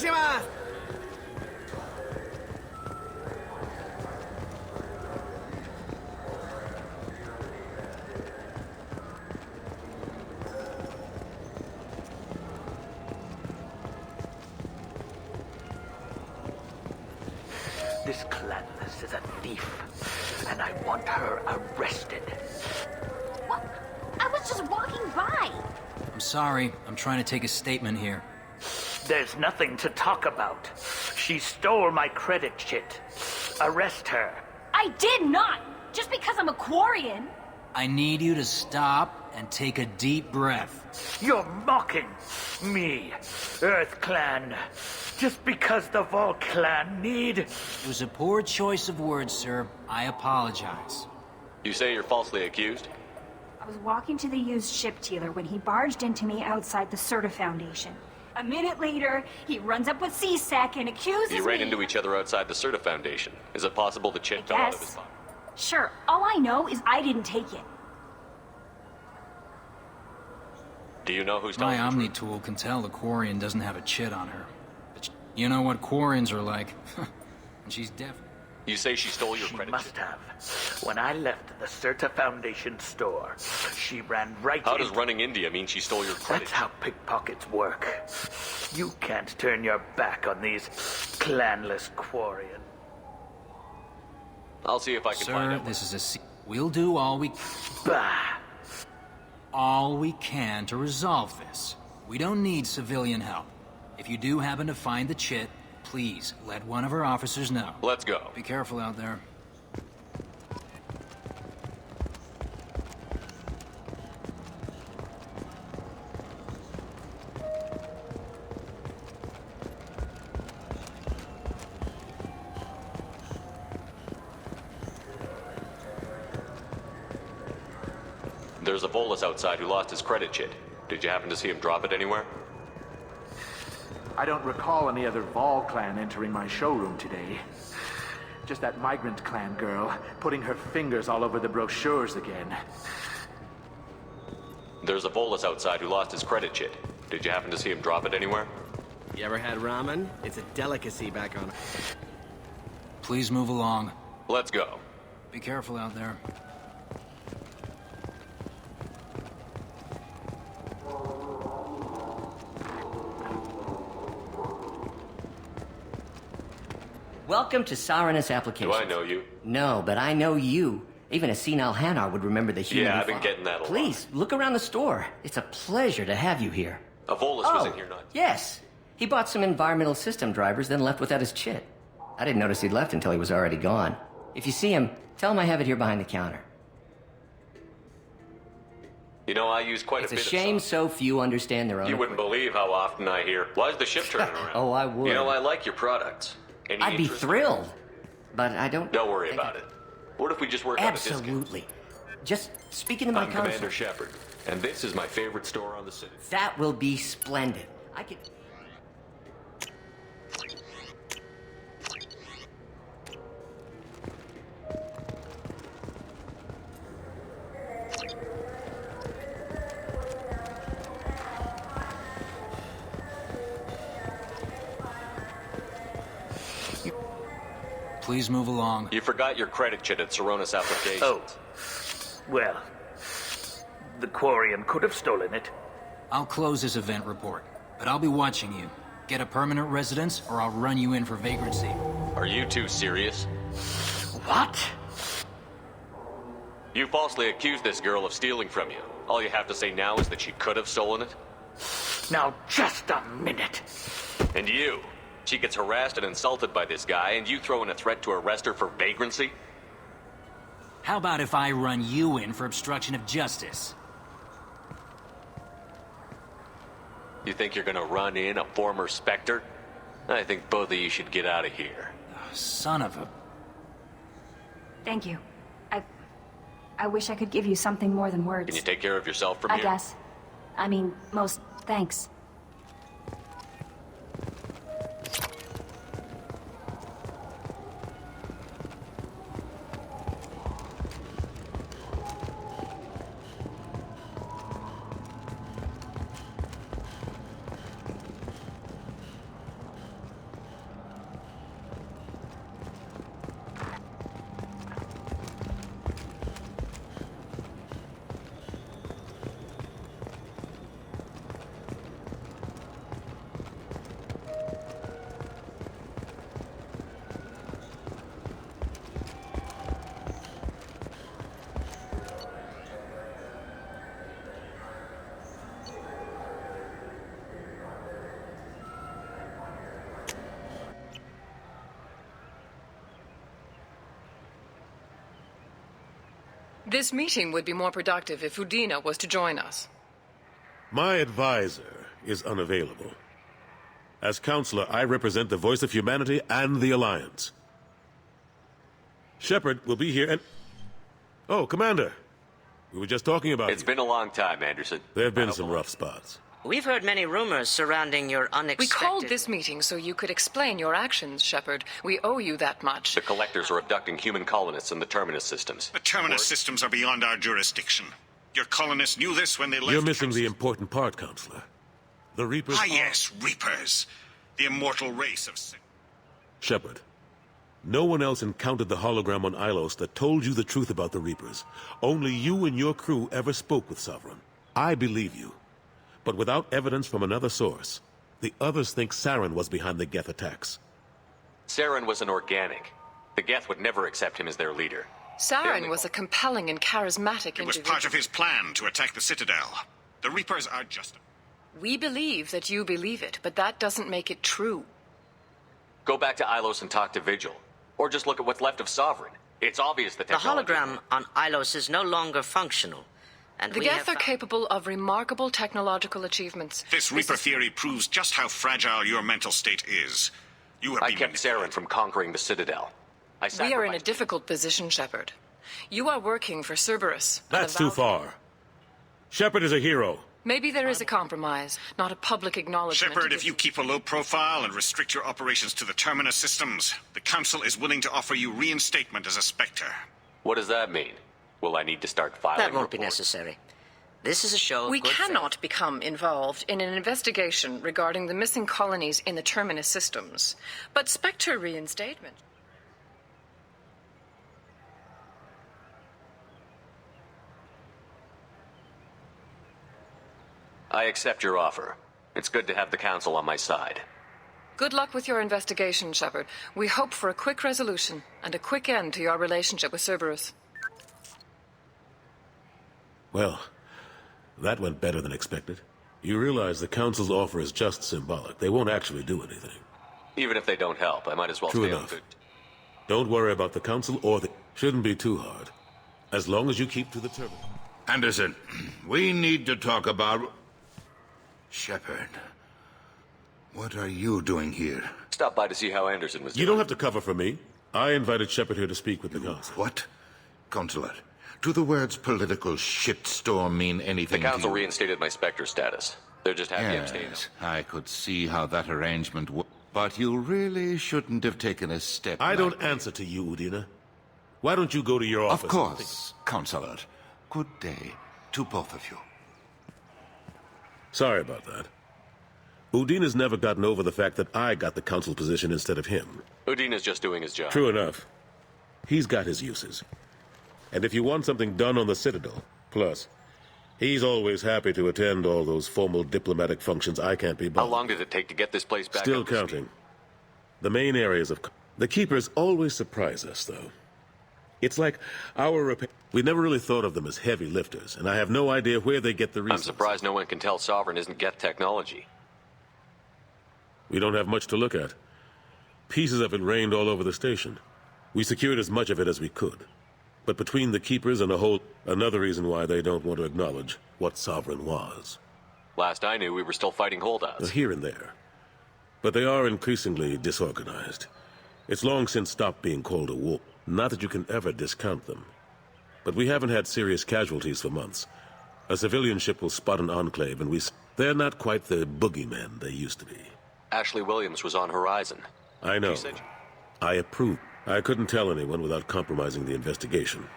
onegaishimasu! This clanless is a thief, and I want her arrested. What? I was just walking by. I'm sorry. I'm trying to take a statement here. There's nothing to talk about. She stole my credit chit. Arrest her. I did not! Just because I'm a Quarian. I need you to stop and take a deep breath. You're mocking me, Earth Clan. Just because the Vol Clan need... It was a poor choice of words, sir. I apologize. You say you're falsely accused? I was walking to the used ship dealer when he barged into me outside the Serta Foundation. A minute later, he runs up with C-Sec and accuses me... You ran into each other outside the Serta Foundation. Is it possible the chit fell out of his pocket? Sure. All I know is I didn't take it. Do you know who's telling My the truth? Omni-tool can tell the Quarian doesn't have a chit on her. But you know what Quarians are like. And she's deaf. You say she stole your She credit must chit? have. When I left the Serta Foundation store, she ran right How does into... running India mean she stole your credit That's how pickpockets work. You can't turn your back on these clanless Quarian. I'll see if I can find Sir, out. this is a... We'll do all we can to resolve this. We don't need civilian help. If you do happen to find the chit, please let one of our officers know. Let's go. Be careful out there. There's a Volus outside who lost his credit chit. Did you happen to see him drop it anywhere? I don't recall any other Vol clan entering my showroom today. Just that migrant clan girl putting her fingers all over the brochures again. There's a Volus outside who lost his credit chit. Did you happen to see him drop it anywhere? You ever had ramen? It's a delicacy back on... Please move along. Let's go. Be careful out there. Welcome to Saranus Do Applications. I know you? No, but I know you. Even a senile Hanar would remember the human. Yeah, I've you been fought. getting that a lot. Please, look around the store. It's a pleasure to have you here. A Volus was in here not... Yes. He bought some environmental system drivers, then left without his chit. I didn't notice he'd left until he was already gone. If you see him, tell him I have it here behind the counter. You know, I use quite It's a a bit shame of sauce. so few understand their own You wouldn't equipment. believe how often I hear, why's the ship turning around? Oh, I would. You know, I like your products. Any I'd be interest? thrilled. But I don't... Don't worry think about it. What if we just work out a discount? Absolutely. Just speaking to my I'm Commander console. Shepard, and this is my favorite store on the city. That will be splendid. I could... Please move along. You forgot your credit chit at Saranus Applications. Oh. Well, the Quarian could have stolen it. I'll close this event report, but I'll be watching you. Get a permanent residence, or I'll run you in for vagrancy. Are you two serious? What? You falsely accused this girl of stealing from you. All you have to say now is that she could have stolen it? Now, just a minute. And you? She gets harassed and insulted by this guy, and you throw in a threat to arrest her for vagrancy? How about if I run you in for obstruction of justice? You think you're gonna run in a former Spectre? I think both of you should get out of here. Son of a... Thank you. I wish I could give you something more than words. Can you take care of yourself from I here? guess. I mean, most thanks. This meeting would be more productive if Udina was to join us. My advisor is unavailable. As counselor, I represent the voice of humanity and the Alliance. Shepard will be here and... Oh, Commander. We were just talking about It's you. been a long time, Anderson. There have been some rough spots. We've heard many rumors surrounding your We unexpected... called this meeting so you could explain your actions, Shepard. We owe you that much. The Collectors are abducting human colonists in the Terminus systems. The Terminus systems are beyond our jurisdiction. Your colonists knew this when they left. You're missing the important part, Counselor. The Reapers Ah, are... yes, Reapers. The immortal race of... Shepard, no one else encountered the hologram on Ilos that told you the truth about the Reapers. Only you and your crew ever spoke with Sovereign. I believe you. But without evidence from another source, the others think Saren was behind the Geth attacks. Saren was an organic. The Geth would never accept him as their leader. Saren was a compelling and charismatic It was individual. part of his plan to attack the Citadel. The Reapers are just... We believe that you believe it, but that doesn't make it true. Go back to Ilos and talk to Vigil. Or just look at what's left of Sovereign. It's obvious the The technology... hologram on Ilos is no longer functional. And The we Geth have... are capable of remarkable technological achievements. This Reaper theory proves just how fragile your mental state is. You have I been kept Saren from conquering the Citadel. I We are in a sacrificed- difficult position, Shepard. You are working for Cerberus. an That's too avowed- far. Shepard is a hero. Maybe there is a compromise, not a public acknowledgement. Shepard, if you keep a low profile and restrict your operations to the Terminus systems, the Council is willing to offer you reinstatement as a Spectre. What does that mean? Will I need to start filing That won't be reports? necessary. This is a show of We good cannot faith. become involved in an investigation regarding the missing colonies in the Terminus systems. But Spectre reinstatement... I accept your offer. It's good to have the Council on my side. Good luck with your investigation, Shepard. We hope for a quick resolution and a quick end to your relationship with Cerberus. Well, that went better than expected. You realize the Council's offer is just symbolic. They won't actually do anything. Even if they don't help, I might as well True stay on enough. good. Don't worry about the Council or the... Shouldn't be too hard. As long as you keep to the terminal. Anderson, we need to talk about... Shepard, what are you doing here? Stop by to see how Anderson was doing. You don't have to cover for me. I invited Shepard here to speak with the Council. What? Counselor, do the words political shitstorm mean The anything Council to you? reinstated my Spectre status. They're just happy I'm staying. Yes, I could see how that arrangement would... But you really shouldn't have taken a step I don't like- answer to you, Udina. Why don't you go to your office? Of course, Counselor. Good day to both of you. Sorry about that. Udina's never gotten over the fact that I got the Council position instead of him. Udina's just doing his job. True enough. He's got his uses. And if you want something done on the Citadel, plus, he's always happy to attend all those formal diplomatic functions I can't be How bothered. long did it take to get this place back Still up to speed? counting. The main areas of... The Keepers always surprise us, though. It's like our repair... We never really thought of them as heavy lifters, and I have no idea where they get the I'm resources. surprised no one can tell Sovereign isn't Geth technology. We don't have much to look at. Pieces of it rained all over the station. We secured as much of it as we could. But between the Keepers and a whole... Another reason why they don't want to acknowledge what Sovereign was. Last I knew, we were still fighting holdouts. Here and there. But they are increasingly disorganized. It's long since stopped being called a war. Not that you can ever discount them. But we haven't had serious casualties for months. A civilian ship will spot an enclave and they're not quite the boogeymen they used to be. Ashley Williams was on Horizon. I know. She said- I approve. I couldn't tell anyone without compromising the investigation.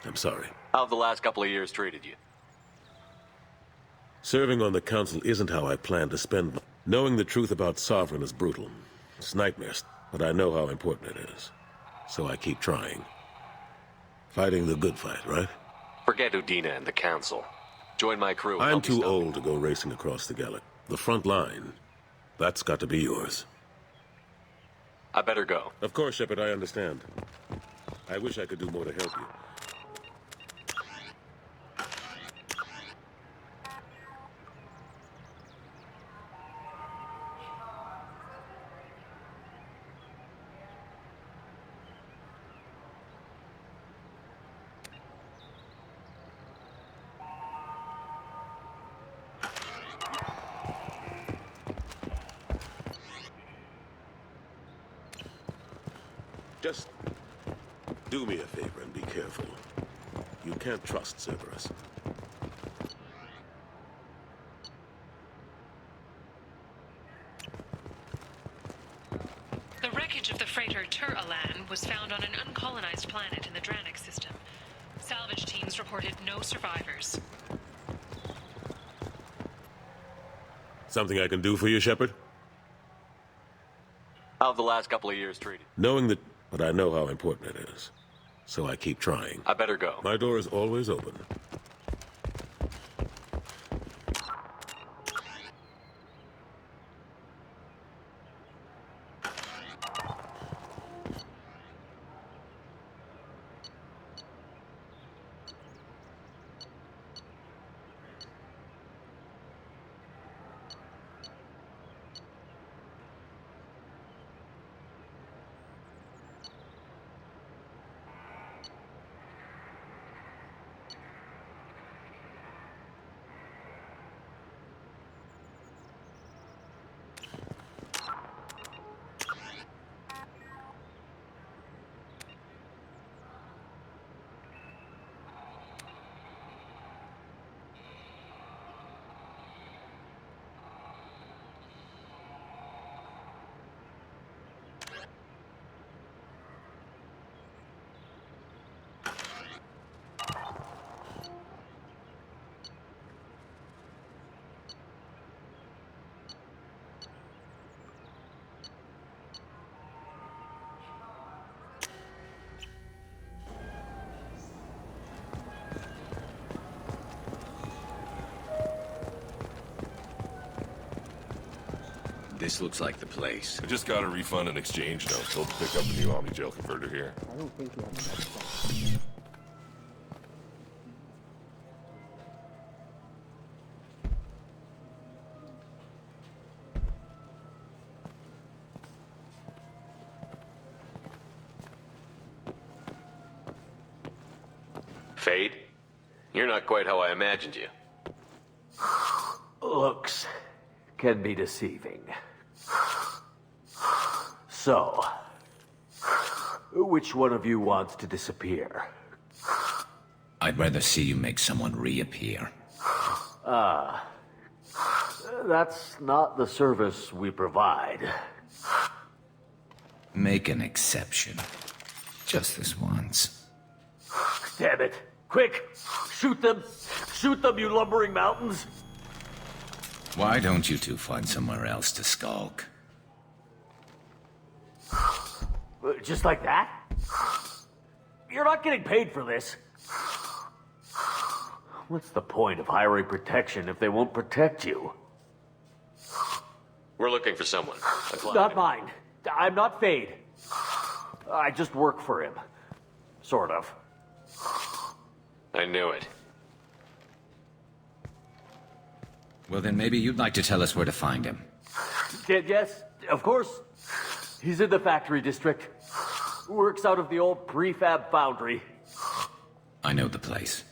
I'm sorry. How have the last couple of years treated you? Serving on the Council isn't how I plan to spend. Knowing the truth about Sovereign is brutal. It's nightmares, but I know how important it is. So I keep trying. Fighting the good fight, right? Forget Udina and the Council. Join my crew. and I'm help me too stop old to go racing across the galaxy. The front line, that's got to be yours. I better go. Of course, Shepard, I understand. I wish I could do more to help you. Just do me a favor and be careful. You can't trust Cerberus. The wreckage of the freighter Tur-Alan was found on an uncolonized planet in the Dranik system. Salvage teams reported no survivors. Something I can do for you, Shepard? How have the last couple of years treated? Knowing that, but I know how important it is. So I keep trying. I better go. My door is always open. This looks like the place. I just got a refund and exchange note. Told to pick up a new Omni-Gel converter here. I don't think you have Fade? You're not quite how I imagined you. Looks can be deceiving. So, which one of you wants to disappear? I'd rather see you make someone reappear. That's not the service we provide. Make an exception. Just this once. Damn it. Quick! Shoot them! Shoot them, you lumbering mountains! Why don't you two find somewhere else to skulk? Just like that? You're not getting paid for this. What's the point of hiring protection if they won't protect you? We're looking for someone. A client. Not mine. I'm not Fade. I just work for him. Sort of. I knew it. Well, then maybe you'd like to tell us where to find him. Yes, of course. He's in the factory district. Works out of the old prefab foundry. I know the place.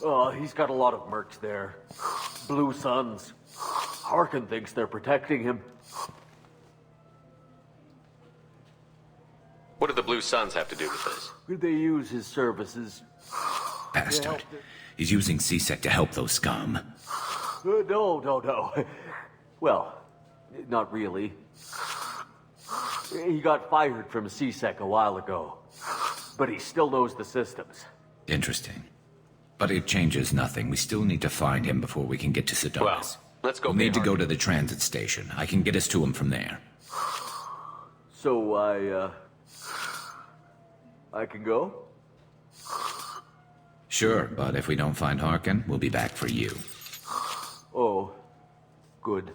Oh, he's got a lot of mercs there. Blue Suns. Harkin thinks they're protecting him. What do the Blue Suns have to do with this? They use his services. Bastard. He's using CSEC to help those scum. No. Well, not really. He got fired from CSEC a while ago. But he still knows the systems. Interesting. But it changes nothing. We still need to find him before we can get to Sedonis. Well, let's go. We'll need to go to the transit station. I can get us to him from there. So I can go? Sure, but if we don't find Harkin, we'll be back for you. Oh, good.